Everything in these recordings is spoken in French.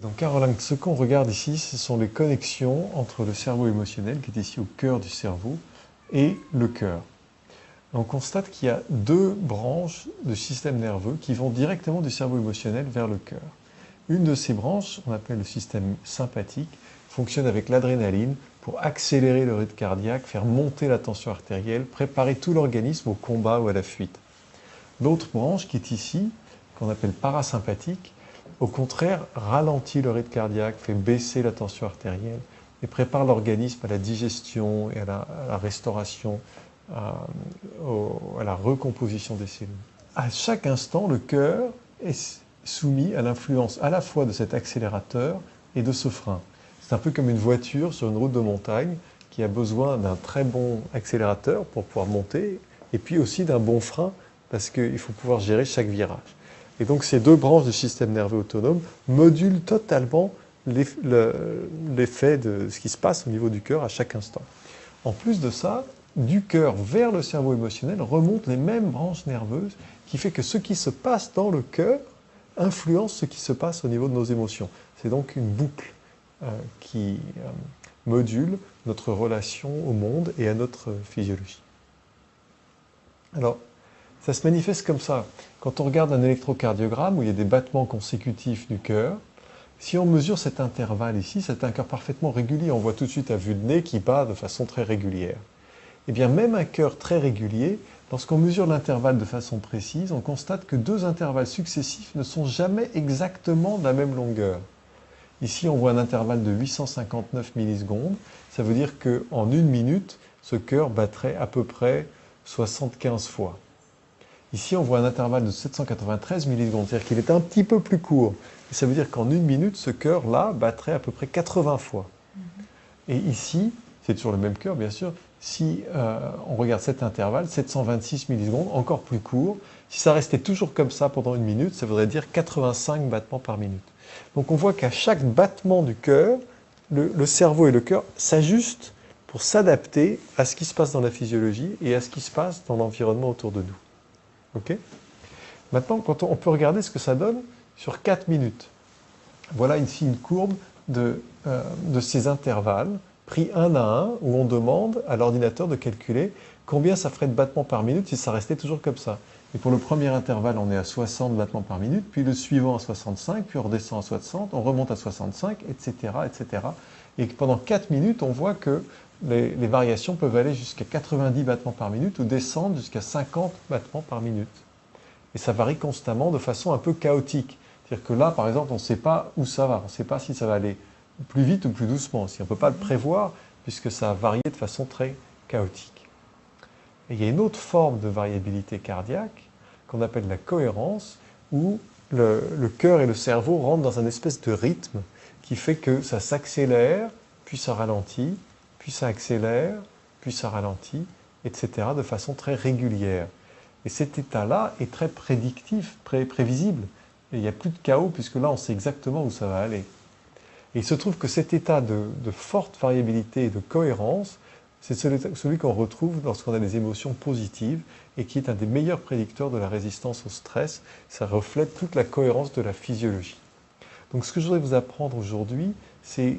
Donc Caroline, ce qu'on regarde ici, ce sont les connexions entre le cerveau émotionnel, qui est ici au cœur du cerveau, et le cœur. On constate qu'il y a deux branches de système nerveux qui vont directement du cerveau émotionnel vers le cœur. Une de ces branches, on appelle le système sympathique, fonctionne avec l'adrénaline pour accélérer le rythme cardiaque, faire monter la tension artérielle, préparer tout l'organisme au combat ou à la fuite. L'autre branche, qui est ici, qu'on appelle parasympathique, au contraire, ralentit le rythme cardiaque, fait baisser la tension artérielle et prépare l'organisme à la digestion et à la restauration, à la recomposition des cellules. À chaque instant, le cœur est soumis à l'influence à la fois de cet accélérateur et de ce frein. C'est un peu comme une voiture sur une route de montagne qui a besoin d'un très bon accélérateur pour pouvoir monter et puis aussi d'un bon frein parce qu'il faut pouvoir gérer chaque virage. Et donc ces deux branches du système nerveux autonome modulent totalement l'effet de ce qui se passe au niveau du cœur à chaque instant. En plus de ça, du cœur vers le cerveau émotionnel remontent les mêmes branches nerveuses qui fait que ce qui se passe dans le cœur influence ce qui se passe au niveau de nos émotions. C'est donc une boucle qui module notre relation au monde et à notre physiologie. Alors, ça se manifeste comme ça. Quand on regarde un électrocardiogramme où il y a des battements consécutifs du cœur, si on mesure cet intervalle ici, c'est un cœur parfaitement régulier. On voit tout de suite à vue de nez qu'il bat de façon très régulière. Et bien même un cœur très régulier, lorsqu'on mesure l'intervalle de façon précise, on constate que deux intervalles successifs ne sont jamais exactement de la même longueur. Ici, on voit un intervalle de 859 millisecondes. Ça veut dire qu'en une minute, ce cœur battrait à peu près 75 fois. Ici, on voit un intervalle de 793 millisecondes, c'est-à-dire qu'il est un petit peu plus court. Et ça veut dire qu'en une minute, ce cœur-là battrait à peu près 80 fois. Et ici, c'est toujours le même cœur, bien sûr, si on regarde cet intervalle, 726 millisecondes, encore plus court, si ça restait toujours comme ça pendant une minute, ça voudrait dire 85 battements par minute. Donc on voit qu'à chaque battement du cœur, le cerveau et le cœur s'ajustent pour s'adapter à ce qui se passe dans la physiologie et à ce qui se passe dans l'environnement autour de nous. Okay. Maintenant, on peut regarder ce que ça donne sur 4 minutes. Voilà ici une courbe de ces intervalles pris un à un, où on demande à l'ordinateur de calculer combien ça ferait de battements par minute si ça restait toujours comme ça. Et pour le premier intervalle, on est à 60 battements par minute, puis le suivant à 65, puis on redescend à 60, on remonte à 65, etc. etc. Et pendant 4 minutes, on voit que les variations peuvent aller jusqu'à 90 battements par minute ou descendre jusqu'à 50 battements par minute. Et ça varie constamment de façon un peu chaotique. C'est-à-dire que là, par exemple, on ne sait pas où ça va, on ne sait pas si ça va aller plus vite ou plus doucement. On ne peut pas le prévoir puisque ça a varié de façon très chaotique. Et il y a une autre forme de variabilité cardiaque qu'on appelle la cohérence, où le cœur et le cerveau rentrent dans une espèce de rythme qui fait que ça s'accélère, puis ça ralentit, puis ça accélère, puis ça ralentit, etc., de façon très régulière. Et cet état-là est très prédictif, prévisible. Et il n'y a plus de chaos, puisque là, on sait exactement où ça va aller. Et il se trouve que cet état de forte variabilité et de cohérence, c'est celui qu'on retrouve lorsqu'on a des émotions positives et qui est un des meilleurs prédicteurs de la résistance au stress. Ça reflète toute la cohérence de la physiologie. Donc ce que je voudrais vous apprendre aujourd'hui, c'est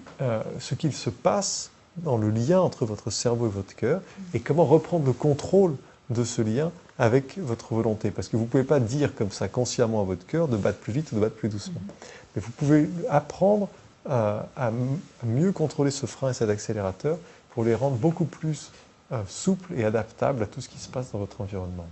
ce qu'il se passe dans le lien entre votre cerveau et votre cœur et comment reprendre le contrôle de ce lien avec votre volonté. Parce que vous ne pouvez pas dire comme ça consciemment à votre cœur de battre plus vite ou de battre plus doucement. Mais vous pouvez apprendre à mieux contrôler ce frein et cet accélérateur pour les rendre beaucoup plus souples et adaptables à tout ce qui se passe dans votre environnement.